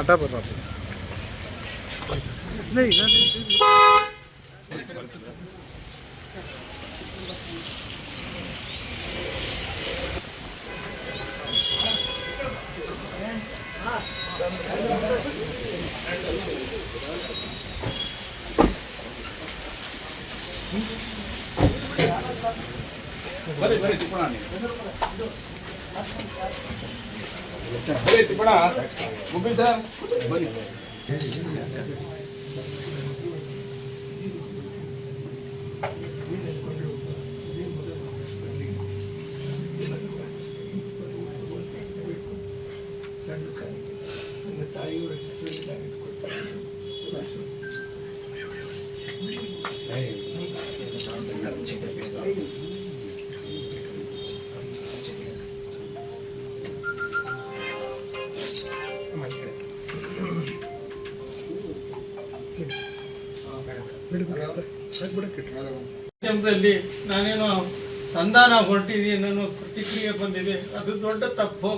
हटा पर नहीं बरे तिपणा बरे तिपणा मुंबई सर बरी ನಾನೇನು ಸಂಧಾನ ಹೊರಟಿದ್ದೀನಿ ನಾನು ಪ್ರತಿಕ್ರಿಯೆ ಬಂದಿದೆ, ಅದು ದೊಡ್ಡ ತಪ್ಪು.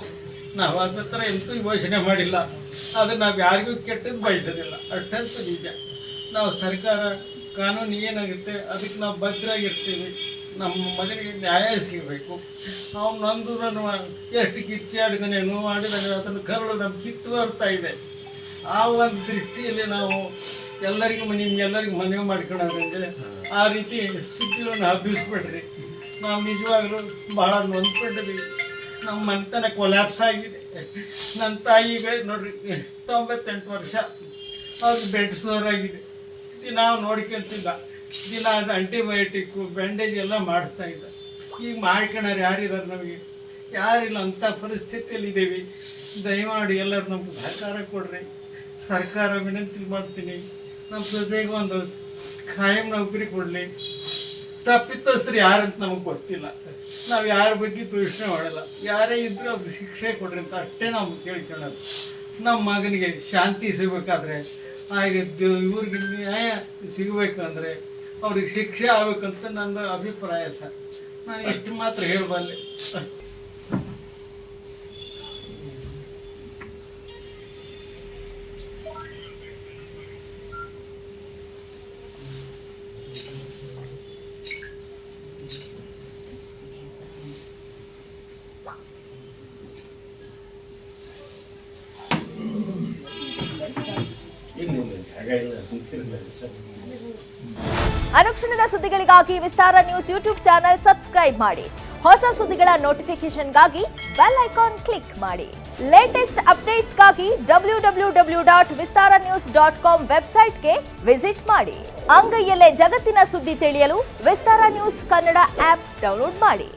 ನಾವು ಅದ್ರ ಥರ ಎಂತೂ ಯೋಚನೆ ಮಾಡಿಲ್ಲ, ಆದರೆ ನಾವು ಯಾರಿಗೂ ಕೆಟ್ಟದ್ದು ಬಯಸೋದಿಲ್ಲ, ಅಷ್ಟಂತೂ ನಿಜ. ನಾವು ಸರ್ಕಾರ ಕಾನೂನು ಏನಾಗುತ್ತೆ ಅದಕ್ಕೆ ನಾವು ಭದ್ರಾಗಿರ್ತೀವಿ. ನಮ್ಮ ಮಗನಿಗೆ ನ್ಯಾಯ ಸಿಗಬೇಕು. ಅವ್ನು ನಂದು ನಾನು ಎಷ್ಟು ಕಿಚ್ಚಾಡಿದಾನೆ ನೋವಾಡಿದಾನೆ ಅದನ್ನು ಕರಳು ನಮ್ಮ ಕಿತ್ತು ಬರ್ತಾ ಇದೆ. ಆ ಒಂದು ದೃಷ್ಟಿಯಲ್ಲಿ ನಾವು ಎಲ್ಲರಿಗೂ ನಿಮ್ಗೆಲ್ಲರಿಗೂ ಮನವಿ ಮಾಡ್ಕೊಳ್ಳೋದಂದರೆ ಆ ರೀತಿ ಸುದ್ದಿಗಳನ್ನು ಹಬ್ಬಿಸ್ಬಿಡ್ರಿ. ನಾವು ನಿಜವಾಗ್ಲೂ ಭಾಳ ನೊಂದ್ಕೊಂಡಿದ್ವಿ. ನಮ್ಮ ಮನೆತನ ಕೊಲ್ಯಾಪ್ಸ್ ಆಗಿದೆ. ನನ್ನ ತಾಯಿಗೆ ನೋಡ್ರಿ 98 ವರ್ಷ, ಅವ್ರಿಗೆ ಬೆಡ್ ಸೋರ್ ಆಗಿದೆ. ನಾವು ನೋಡ್ಕೊಂತಿದ್ದ ದಿನ ಆಂಟಿಬಯೋಟಿಕ್ಕು ಬ್ಯಾಂಡೇಜ್ ಎಲ್ಲ ಮಾಡಿಸ್ತಾ ಇದ್ದ. ಈಗ ಮಾಡ್ಕೊಳೋರು ಯಾರಿದ್ದಾರೆ? ನಮಗೆ ಯಾರಿಲ್ಲ. ಅಂಥ ಪರಿಸ್ಥಿತಿಯಲ್ಲಿ ಇದ್ದೀವಿ. ದಯಮಾಡಿ ಎಲ್ಲರೂ ನಮ್ಗೆ ಸಹಕಾರ ಕೊಡ್ರಿ. ಸರ್ಕಾರ ವಿನಂತಿ ಮಾಡ್ತೀನಿ, ನಮ್ಮ ಸೊಸೆಗೆ ಒಂದು ಖಾಯಂ ನೌಕರಿ ಕೊಡಲಿ. ತಪ್ಪಿತಸ್ಥರು ಯಾರಂತ ನಮಗೆ ಗೊತ್ತಿಲ್ಲ, ನಾವು ಯಾರ ಬಗ್ಗೆ ದೂಷಣೆ ಮಾಡಲ್ಲ. ಯಾರೇ ಇದ್ದರೂ ಅವ್ರಿಗೆ ಶಿಕ್ಷೆ ಕೊಡ್ರಿ ಅಂತ ಅಷ್ಟೇ ನಾವು ಕೇಳ್ಕೊಳ್ಳೋದು. ನಮ್ಮ ಮಗನಿಗೆ ಶಾಂತಿ ಸಿಗಬೇಕಾದ್ರೆ, ಹಾಗೆ ಇವ್ರಿಗೆ ನ್ಯಾಯ ಸಿಗಬೇಕಂದ್ರೆ ಅವ್ರಿಗೆ ಶಿಕ್ಷೆ ಆಗ್ಬೇಕಂತ ನನ್ನ ಅಭಿಪ್ರಾಯ ಸರ್. ನಾನು ಇಷ್ಟು ಮಾತ್ರ ಹೇಳಬಲ್ಲೆ. ಅನುಕ್ಷಣದ ಸುದ್ದಿಗಳಿಗಾಗಿ ವಿಸ್ತಾರ ನ್ಯೂಸ್ ಯೂಟ್ಯೂಬ್ ಚಾನೆಲ್ ಸಬ್ಸ್ಕ್ರೈಬ್ ಮಾಡಿ. ಹೊಸ ಸುದ್ದಿಗಳ ನೋಟಿಫಿಕೇಶನ್ಗಾಗಿ ಬೆಲ್ ಐಕಾನ್ ಕ್ಲಿಕ್ ಮಾಡಿ. ಲೇಟೆಸ್ಟ್ ಅಪ್ಡೇಟ್ಸ್ಗಾಗಿ www.vistaranews.com ವೆಬ್ಸೈಟ್ಗೆ ವಿಸಿಟ್ ಮಾಡಿ. ಅಂಗೈಯಲ್ಲೇ ಜಗತ್ತಿನ ಸುದ್ದಿ ತಿಳಿಯಲು ವಿಸ್ತಾರ ನ್ಯೂಸ್ ಕನ್ನಡ ಆಪ್ ಡೌನ್ಲೋಡ್ ಮಾಡಿ.